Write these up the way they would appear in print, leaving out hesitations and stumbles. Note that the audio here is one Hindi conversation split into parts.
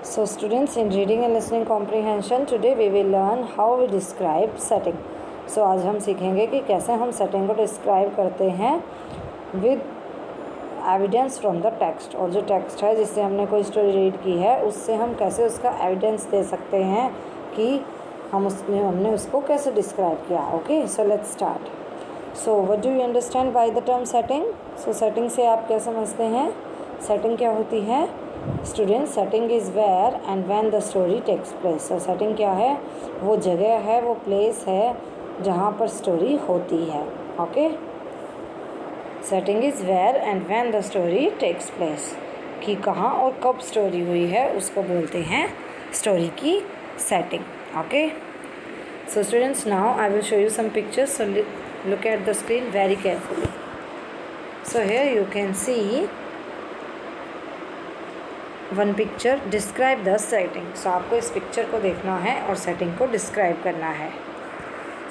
So students, in reading and listening comprehension today we will learn how we describe setting. So आज हम सीखेंगे कि कैसे हम सेटिंग को डिस्क्राइब करते हैं with evidence from the text. और जो टेक्स्ट है जिससे हमने कोई स्टोरी रीड की है उससे हम कैसे उसका एविडेंस दे सकते हैं कि हमने उसको कैसे डिस्क्राइब किया। Okay, so let's start. So what do you understand by the term setting? So setting से आप क्या समझते हैं? सेटिंग क्या होती है student? Setting is where and when the story takes place. So setting क्या है? वो जगह है, वो प्लेस है जहाँ पर स्टोरी होती है। Okay, setting is where and when the story takes place, कि कहाँ और कब स्टोरी हुई है उसको बोलते हैं स्टोरी की setting. Okay, so students, now I will show you some pictures, so look at the screen very carefully. So here you can see one picture, describe the setting. So आपको इस पिक्चर को देखना है और सेटिंग को डिस्क्राइब करना है।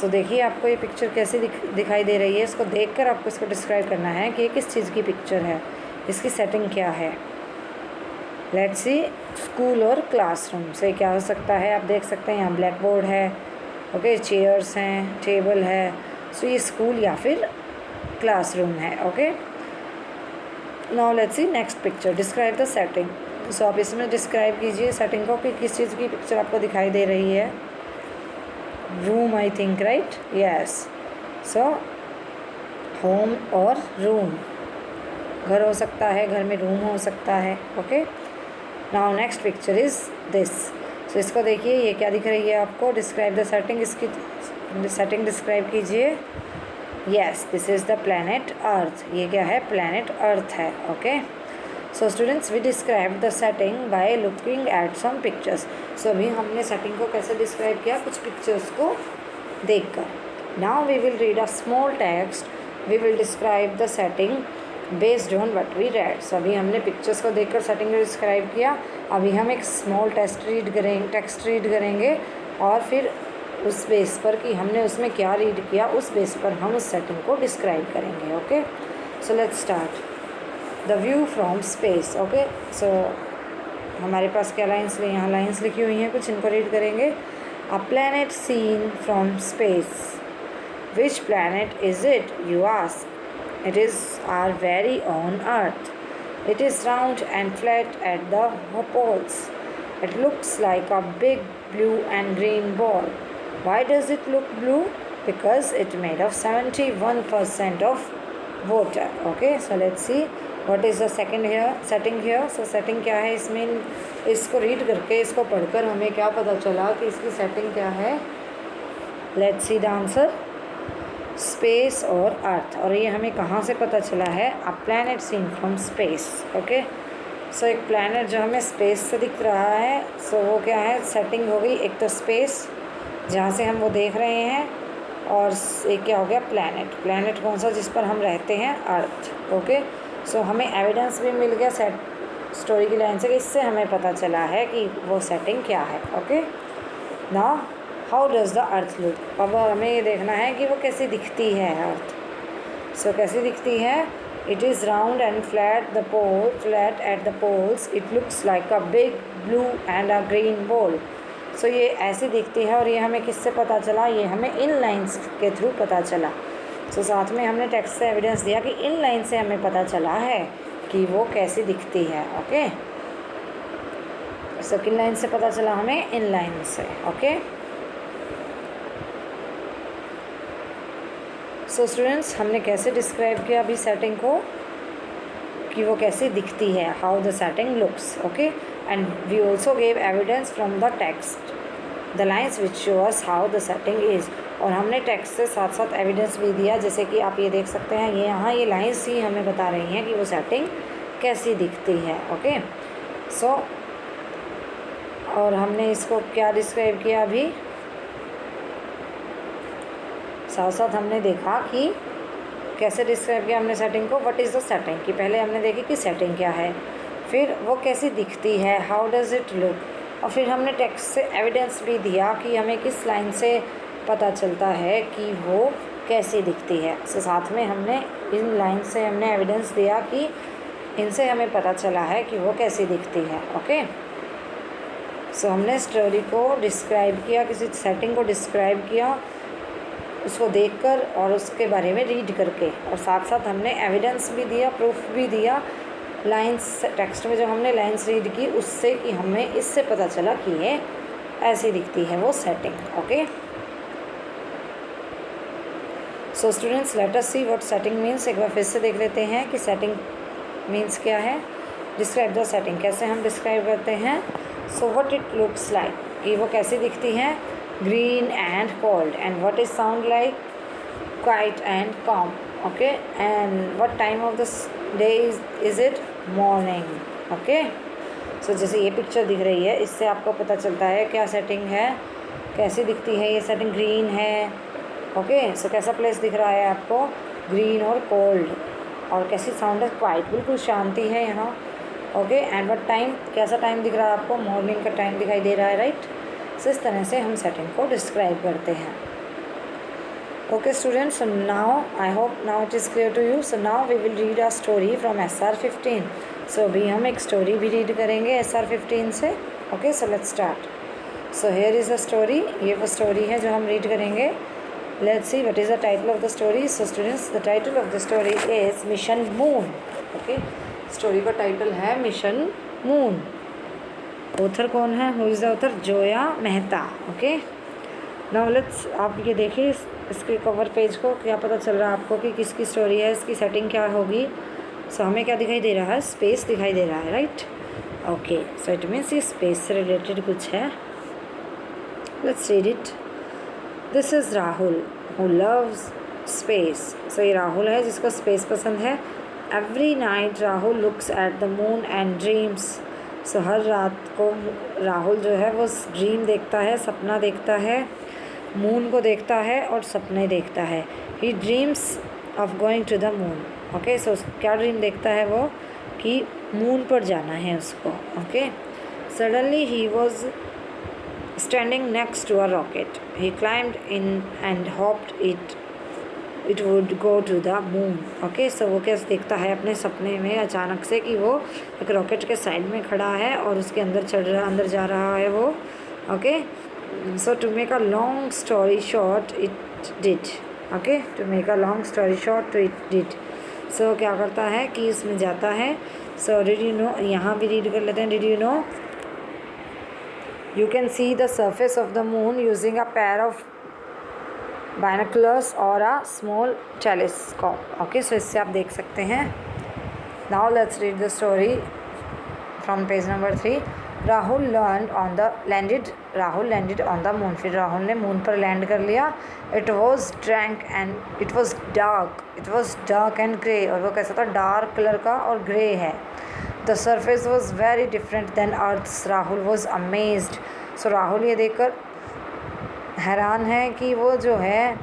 So देखिए आपको ये पिक्चर कैसी दिखाई दे रही है, इसको देखकर आपको इसको डिस्क्राइब करना है कि ये किस चीज़ की पिक्चर है, इसकी सेटिंग क्या है। लेट्स सी, स्कूल और क्लासरूम से क्या हो सकता है आप देख सकते हैं। यहाँ ब्लैक बोर्ड है, ओके, चेयर्स हैं, टेबल है। सो ये स्कूल या फिर क्लासरूम है। Okay, now let's see next picture, describe the setting. So आप इसमें डिस्क्राइब कीजिए सेटिंग को कि किस चीज़ की पिक्चर आपको दिखाई दे रही है। Room, I think, right? Yes. So home और रूम, घर हो सकता है, घर में रूम हो सकता है। Okay, now next picture is this. So इसको देखिए, ये क्या दिख रही है आपको? डिस्क्राइब द सेटिंग, इसकी सेटिंग डिस्क्राइब कीजिए। Yes, this is the planet earth. ये क्या है? प्लैनेट अर्थ है। Okay, so students, we describe the setting by looking at some pictures. So अभी हमने सेटिंग को कैसे डिस्क्राइब किया? कुछ पिक्चर्स को देखकर। Now we will read a small text, we will describe the setting based on what we read. So अभी हमने पिक्चर्स को देखकर सेटिंग को डिस्क्राइब किया। अभी हम एक स्मॉल टेक्स्ट रीड करेंगे और फिर उस बेस पर कि हमने उसमें क्या रीड किया, उस बेस पर हम उस सेटिंग को डिस्क्राइब करेंगे। Okay, so let's start. The view from space. Okay, so हमारे पास क्या लाइन्स, यहाँ लाइन्स लिखी हुई हैं कुछ, इनको रीड करेंगे। A planet seen from space. Which planet is it, you ask? It is our very own Earth. It is round and flat at the poles. It looks like a big blue and green ball. Why does it look blue? Because it's made of 71% of water. Okay, so let's see what is the setting here. So setting क्या है इसमें? इसको रीड करके, इसको पढ़कर हमें क्या पता चला कि इसकी सेटिंग क्या है? Let's see the answer. Space और अर्थ। और ये हमें कहाँ से पता चला है? A planet seen from space. Okay, so एक प्लैनेट जो हमें स्पेस से दिख रहा है, सो वो क्या है? सेटिंग हो गई। एक तो स्पेस जहाँ से हम वो देख रहे हैं, और एक क्या हो गया? प्लैनेट। प्लैनेट कौन सा? जिस पर हम रहते हैं, अर्थ। ओके, सो हमें एविडेंस भी मिल गया स्टोरी की लाइन से कि इससे हमें पता चला है कि वो सेटिंग क्या है। Okay, now how does the earth look? अब हमें ये देखना है कि वो कैसी दिखती है अर्थ। सो कैसी दिखती है? It is round and flat at the poles. It looks like a big blue and a green ball. So ये ऐसी दिखती है। और ये हमें किससे पता चला? ये हमें इन लाइन्स के थ्रू पता चला। सो साथ में हमने टेक्स्ट से एविडेंस दिया कि इन लाइन से हमें पता चला है कि वो कैसी दिखती है। ओके, सो किन लाइन से पता चला हमें? इन लाइन से। ओके, सो स्टूडेंट्स, हमने कैसे डिस्क्राइब किया अभी सेटिंग को कि वो कैसी दिखती है, how the setting looks. Okay, and we also gave evidence from the text, the lines which show us how the setting is. और हमने टेक्स्ट से साथ साथ एविडेंस भी दिया, जैसे कि आप ये देख सकते हैं, ये यहाँ ये लाइन्स ही हमें बता रही हैं कि वो सेटिंग कैसी दिखती है। ओके, सो और हमने इसको क्या डिस्क्राइब किया अभी? साथ साथ हमने देखा कि कैसे डिस्क्राइब किया हमने सेटिंग को। व्हाट इज़ द सेटिंग, कि पहले हमने देखी कि सेटिंग क्या है, फिर वो कैसी दिखती है, हाउ डज़ इट लुक, और फिर हमने टेक्स्ट से एविडेंस भी दिया कि हमें किस लाइन से पता चलता है कि वो कैसी दिखती है। सो साथ में हमने इन लाइन से हमने एविडेंस दिया कि इनसे हमें पता चला है कि वो कैसी दिखती है। ओके, सो हमने स्टोरी को डिस्क्राइब किया, किसी सेटिंग को डिस्क्राइब किया उसको देखकर और उसके बारे में रीड करके, और साथ साथ हमने एविडेंस भी दिया, प्रूफ भी दिया लाइंस टेक्स्ट में जो हमने लाइंस रीड की उससे, कि हमें इससे पता चला कि ये ऐसी दिखती है वो setting. Okay, so students let us see what setting means. एक बार फिर से देख लेते हैं कि सेटिंग मीन्स क्या है। डिस्क्राइब द सेटिंग, कैसे हम डिस्क्राइब करते हैं। So what it looks like, कि वो कैसी दिखती है, green and cold, and what is sound like, quiet and calm. Okay, and what time of the day is it, morning. Okay, so जैसे ये पिक्चर दिख रही है इससे आपको पता चलता है क्या सेटिंग है, कैसी दिखती है ये सेटिंग, ग्रीन है। ओके, सो कैसा प्लेस दिख रहा है आपको, ग्रीन और कोल्ड, और कैसी साउंड है, क्वाइट, बिल्कुल शांति है यहाँ। ओके, एंड व्हाट टाइम, कैसा टाइम दिख रहा है आपको, मॉर्निंग का टाइम दिखाई दे रहा है, राइट। सो इस तरह से हम सेटिंग को डिस्क्राइब करते हैं। Okay students, so now I hope now it is clear to you. So now we will read a story from SR 15। So अभी हम एक स्टोरी भी रीड करेंगे SR 15 से। Okay, so let's start. So here is a story, ये वो स्टोरी है जो हम रीड करेंगे। Let's see what is the title of the story. So students, the title of the story is mission moon. Okay, story का टाइटल है मिशन मून। ऑथर कौन है, who is the author, Zoya Mehta. Okay, now let's, आप ये देखिए इसके कवर पेज को, क्या पता चल रहा है आपको कि किसकी स्टोरी है, इसकी सेटिंग क्या होगी। सो हमें क्या दिखाई दे रहा है, स्पेस दिखाई दे रहा है, right. Okay, so it means ये स्पेस से रिलेटेड कुछ है। Let's read it. This is Rahul who loves space. So ये राहुल है जिसको स्पेस पसंद है। Every night Rahul looks at the moon and dreams. So हर रात को राहुल जो है वो ड्रीम देखता है, सपना देखता है, मून को देखता है और सपने देखता है। He dreams of going to the moon. Okay, so क्या ड्रीम देखता है वो, कि मून पर जाना है उसको। Okay, suddenly he was standing next to a rocket. He climbed in and hoped it would go to the moon. Okay, so वो कैसे देखता है अपने सपने में अचानक से कि वो एक रॉकेट के साइड में खड़ा है और उसके अंदर जा रहा है वो। Okay, so to make a long story short it did। okay, to make a long story short it did। so क्या करता है कि इसमें जाता है। so did you know, यहाँ भी रीड कर लेते हैं। did you know you can see the surface of the moon using a pair of binoculars or a small telescope। okay, so इससे आप देख सकते हैं। now let's read the story from page number 3। Rahul landed on the moon. फिर राहुल ने मून पर लैंड कर लिया। It was dark and grey, और वो कैसा था, डार्क कलर का और ग्रे है। The surface was very different then earth's. Rahul was amazed. So Rahul ये देखकर हैरान है कि वो जो है,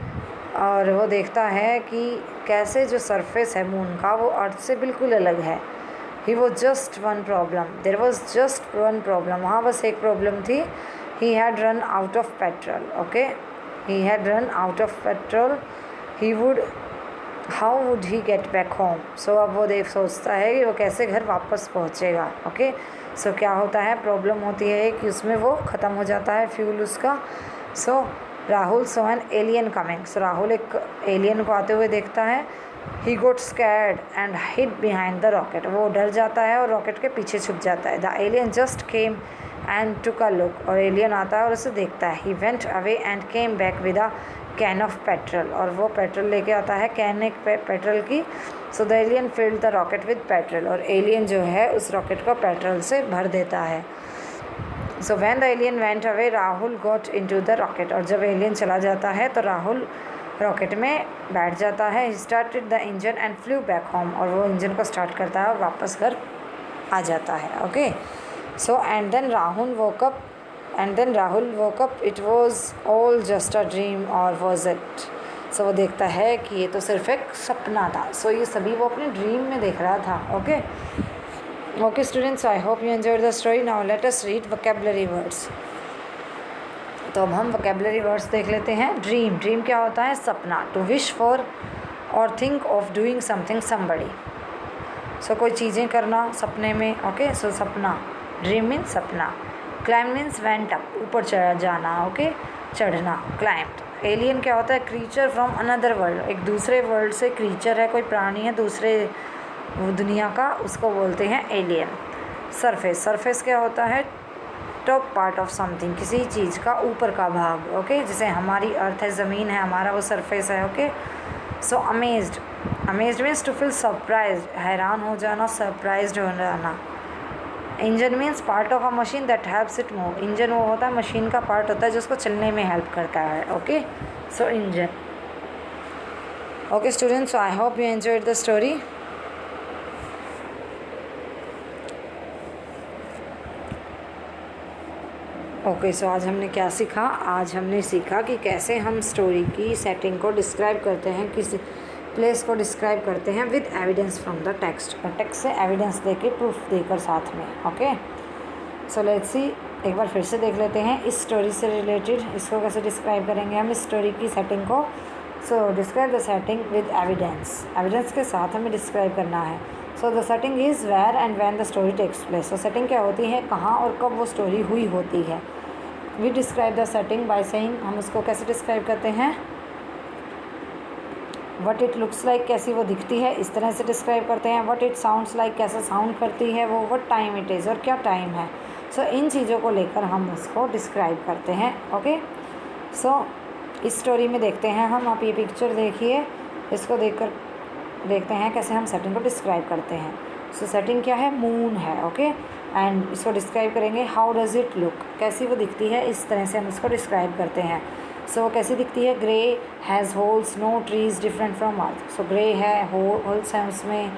और वो देखता है कि कैसे जो सरफेस है मून का वो अर्थ से बिल्कुल अलग है। He was just one problem. There was just one problem. वहाँ बस एक प्रॉब्लम थी। He had run out of petrol. Okay, he had run out of petrol. How would he get back home? So अब वो सोचता है कि वो कैसे घर वापस पहुँचेगा। Okay, so क्या होता है, प्रॉब्लम होती है कि उसमें वो ख़त्म हो जाता है फ्यूल उसका। So Rahul saw an alien coming। So Rahul एक एलियन को आते हुए देखता है। He got scared and hid behind the rocket। वो डर जाता है और रॉकेट के पीछे छुप जाता है। The alien just came and took a look। और एलियन आता है और उसे देखता है। He went away and came back with a can of petrol। और वो पेट्रोल लेके आता है, कैन एक पेट्रोल की। So the alien filled the rocket with petrol। और एलियन जो है उस रॉकेट को पेट्रोल से भर देता है। So when the alien went away, Rahul got into the rocket। और जब एलियन चला जाता है तो राहुल रॉकेट में बैठ जाता है। He started the engine and flu back home. और वो इंजन को स्टार्ट करता है और वापस घर आ जाता है। Okay, so and then Rahul woke up it was all just a dream और वॉज इट। सो वो देखता है कि ये तो सिर्फ एक सपना था। सो ये सभी वो अपने ड्रीम में देख रहा था। Okay students, I hope you enjoyed the story. Now let us read vocabulary words. तो अब हम वोकैबुलरी वर्ड्स देख लेते हैं। ड्रीम क्या होता है, सपना। To wish for or think of doing something somebody. So कोई चीज़ें करना सपने में। ओके, सो सपना, ड्रीम मीन सपना। क्लाइम मीन्स वेंट अप, ऊपर चढ़ जाना, ओके, चढ़ना, क्लाइम्ड। एलियन क्या होता है? क्रीचर फ्रॉम अनदर वर्ल्ड, एक दूसरे वर्ल्ड से क्रीचर है, कोई प्राणी है दूसरे दुनिया का, उसको बोलते हैं एलियन। सरफेस, सरफेस क्या होता है? टॉप पार्ट ऑफ समथिंग, किसी चीज़ का ऊपर का भाग, ओके, जैसे हमारी अर्थ है, ज़मीन है, हमारा वो सरफेस है, okay. So amazed, amazed means to feel surprised, हैरान हो जाना, सरप्राइज्ड हो जाना। Engine means part of a machine that helps it move, engine वो होता है मशीन का पार्ट होता है जो उसको चलने में हेल्प करता है, okay. So engine, okay students, I hope you enjoyed the story. Okay, so आज हमने क्या सीखा? आज हमने सीखा कि कैसे हम स्टोरी की सेटिंग को डिस्क्राइब करते हैं, किसी प्लेस को डिस्क्राइब करते हैं with evidence from the text, और टेक्स्ट से एविडेंस देके, प्रूफ देकर साथ में, ओके। सो लेट्स सी, एक बार फिर से देख लेते हैं इस स्टोरी से रिलेटेड इसको कैसे डिस्क्राइब करेंगे हम इस स्टोरी की सेटिंग को। So describe the setting with evidence, evidence के साथ हमें डिस्क्राइब करना है। So the setting is where and when the story takes place. So setting क्या होती है? कहाँ और कब वो स्टोरी हुई होती है। We describe the setting by saying, हम उसको कैसे डिस्क्राइब करते हैं? व्हाट इट लुक्स लाइक, कैसी वो दिखती है, इस तरह से डिस्क्राइब करते हैं। व्हाट इट साउंड्स लाइक, कैसा साउंड करती है वो। व्हाट टाइम इट इज़, और क्या टाइम है। सो इन चीज़ों को लेकर हम उसको डिस्क्राइब करते हैं, ओके। सो इस स्टोरी में देखते हैं हम, आप ये पिक्चर देखिए, इसको देखकर देखते हैं कैसे हम सेटिंग को डिस्क्राइब करते हैं। सो सेटिंग क्या है? मून है, ओके। एंड इसको डिस्क्राइब करेंगे, हाउ डज़ इट लुक, कैसी वो दिखती है, इस तरह से हम इसको डिस्क्राइब करते हैं। सो कैसी दिखती है? Grey, has holes, no trees different from earth. So grey है, होल्स हैं उसमें,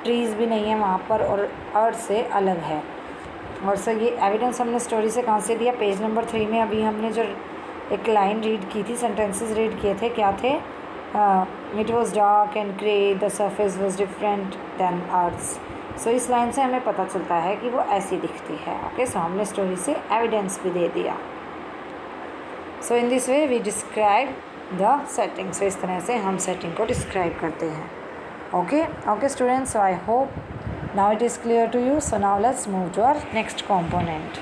ट्रीज़ भी नहीं है वहाँ पर, और अर्थ से अलग है। और सर ये एविडेंस हमने स्टोरी से कहाँ से दिया? पेज नंबर 3 में अभी हमने जो एक लाइन रीड की थी, सेंटेंसेस रीड किए थे, क्या थे? It was dark and grey, the surface was different than earth's. So इस लाइन से हमें पता चलता है कि वो ऐसी दिखती है, ओके। सो हमने स्टोरी से एविडेंस भी दे दिया। So in this way we describe the setting. So इस तरह से हम सेटिंग को डिस्क्राइब करते हैं, okay. Okay students, so I hope now it is clear to you. So now let's move to our next component.